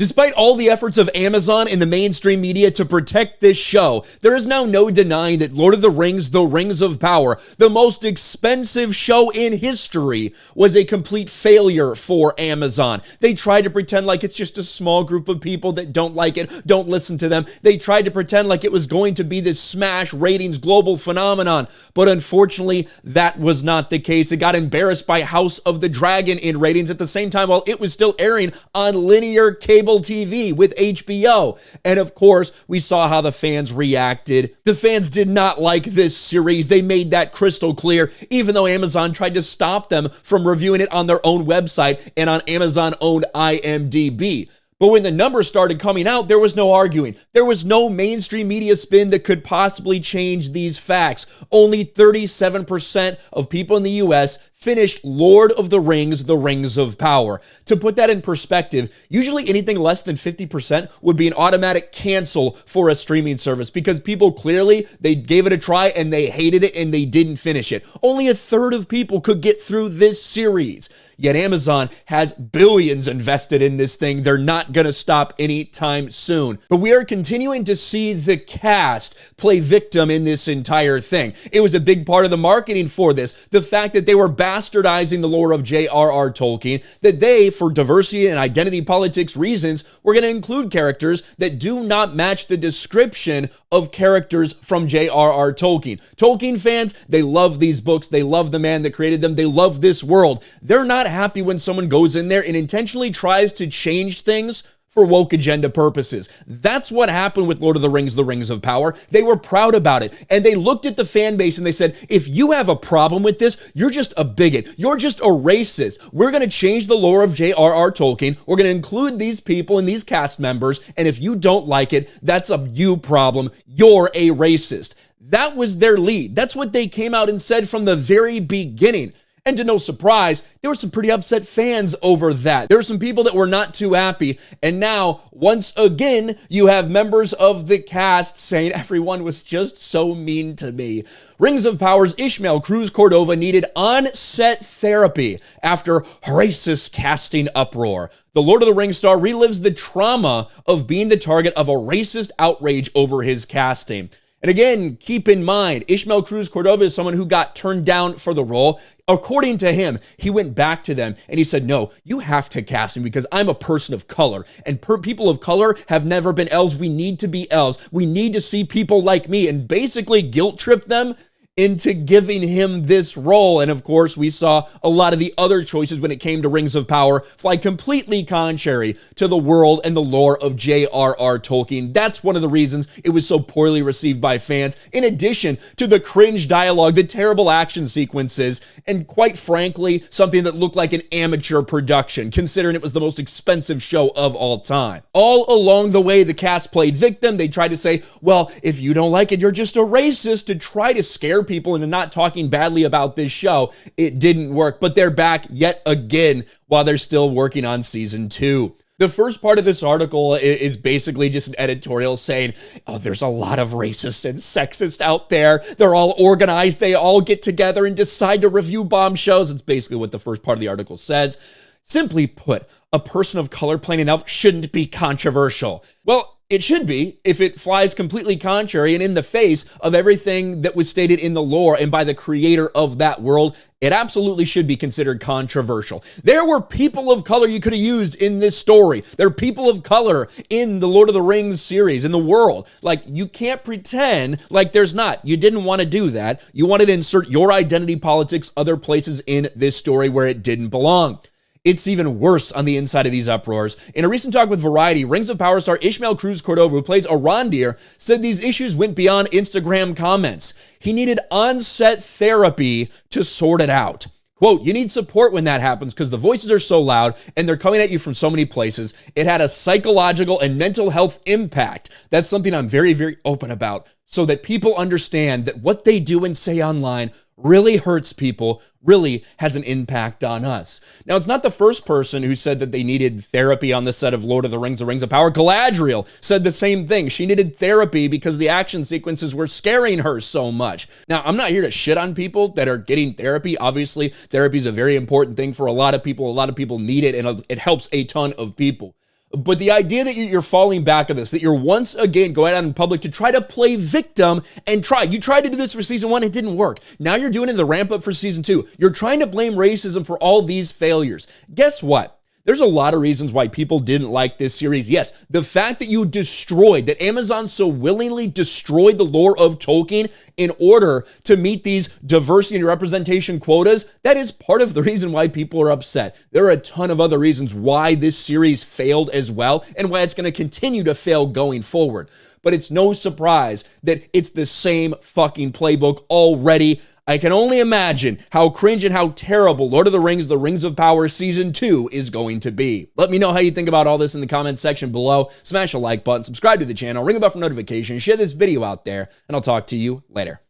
Despite all the efforts of Amazon and the mainstream media to protect this show, there is now no denying that Lord of the Rings: The Rings of Power, the most expensive show in history, was a complete failure for Amazon. They tried to pretend like it's just a small group of people that don't like it, don't listen to them. They tried to pretend like it was going to be this smash ratings global phenomenon, but unfortunately, that was not the case. It got embarrassed by House of the Dragon in ratings at the same time while it was still airing on linear cable TV with HBO. And of course, we saw how the fans reacted. The fans did not like this series. They made that crystal clear, even though Amazon tried to stop them from reviewing it on their own website and on Amazon-owned IMDb. But when the numbers started coming out, there was no arguing. There was no mainstream media spin that could possibly change these facts. Only 37% of people in the US finished Lord of the Rings: The Rings of Power. To put that in perspective, usually anything less than 50% would be an automatic cancel for a streaming service because people clearly, they gave it a try and they hated it and they didn't finish it. Only a third of people could get through this series. Yet Amazon has billions invested in this thing. They're not going to stop anytime soon. But we are continuing to see the cast play victim in this entire thing. It was a big part of the marketing for this. The fact that they were bastardizing the lore of J.R.R. Tolkien, that they, for diversity and identity politics reasons, were going to include characters that do not match the description of characters from J.R.R. Tolkien. Tolkien fans, they love these books. They love the man that created them. They love this world. They're not happy when someone goes in there and intentionally tries to change things for woke agenda purposes. That's what happened with Lord of the Rings: The Rings of Power. They were proud about it, and they looked at the fan base and they said, if you have a problem with this, you're just a bigot. You're just a racist. We're going to change the lore of J.R.R. Tolkien. We're going to include these people and these cast members, and if you don't like it, that's a you problem. You're a racist. That was their lead. That's what they came out and said from the very beginning. And to no surprise, there were some pretty upset fans over that. There were some people that were not too happy. And now, once again, you have members of the cast saying everyone was just so mean to me. Rings of Power's Ishmael, Cruz, Cordova needed on-set therapy after racist casting uproar. The Lord of the Rings star relives the trauma of being the target of a racist outrage over his casting. And again, keep in mind, Ishmael Cruz Cordova is someone who got turned down for the role. According to him, he went back to them and he said, no, you have to cast me because I'm a person of color. And people of color have never been elves. We need to be elves. We need to see people like me, and basically guilt trip them into giving him this role. And of course, we saw a lot of the other choices when it came to Rings of Power fly completely contrary to the world and the lore of J.R.R. Tolkien. That's one of the reasons it was so poorly received by fans, in addition to the cringe dialogue, the terrible action sequences, and quite frankly, something that looked like an amateur production, considering it was the most expensive show of all time. All along the way, the cast played victim. They tried to say, well, if you don't like it, you're just a racist, to try to scare people into not talking badly about this show. It didn't work, but they're back yet again while they're still working on season 2. The first part of this article is basically just an editorial saying, oh, there's a lot of racists and sexists out there. They're all organized. They all get together and decide to review bomb shows. It's basically what the first part of the article says. Simply put, a person of color playing an elf shouldn't be controversial. Well, it should be if it flies completely contrary and in the face of everything that was stated in the lore and by the creator of that world. It absolutely should be considered controversial. There were people of color you could have used in this story. There are people of color in the Lord of the Rings series, in the world. Like, you can't pretend like there's not. You didn't want to do that. You wanted to insert your identity politics other places in this story where it didn't belong. It's even worse on the inside of these uproars. In a recent talk with Variety, Rings of Power star Ishmael Cruz Cordova, who plays Arondir, said these issues went beyond Instagram comments. He needed on-set therapy to sort it out. Quote, you need support when that happens because the voices are so loud and they're coming at you from so many places. It had a psychological and mental health impact. That's something I'm very, very open about, so that people understand that what they do and say online really hurts people, really has an impact on us. Now, it's not the first person who said that they needed therapy on the set of Lord of the Rings of Power. Galadriel said the same thing. She needed therapy because the action sequences were scaring her so much. Now, I'm not here to shit on people that are getting therapy. Obviously, therapy is a very important thing for a lot of people. A lot of people need it, and it helps a ton of people. But the idea that you're falling back on this, that you're once again going out in public to try to play victim and you tried to do this for season 1, it didn't work. Now you're doing it in the ramp up for season 2. You're trying to blame racism for all these failures. Guess what? There's a lot of reasons why people didn't like this series. Yes, the fact that that Amazon so willingly destroyed the lore of Tolkien in order to meet these diversity and representation quotas, that is part of the reason why people are upset. There are a ton of other reasons why this series failed as well, and why it's going to continue to fail going forward. But it's no surprise that it's the same fucking playbook already. I can only imagine how cringe and how terrible Lord of the Rings of Power Season 2 is going to be. Let me know how you think about all this in the comments section below. Smash a like button, subscribe to the channel, ring a bell for notifications, share this video out there, and I'll talk to you later.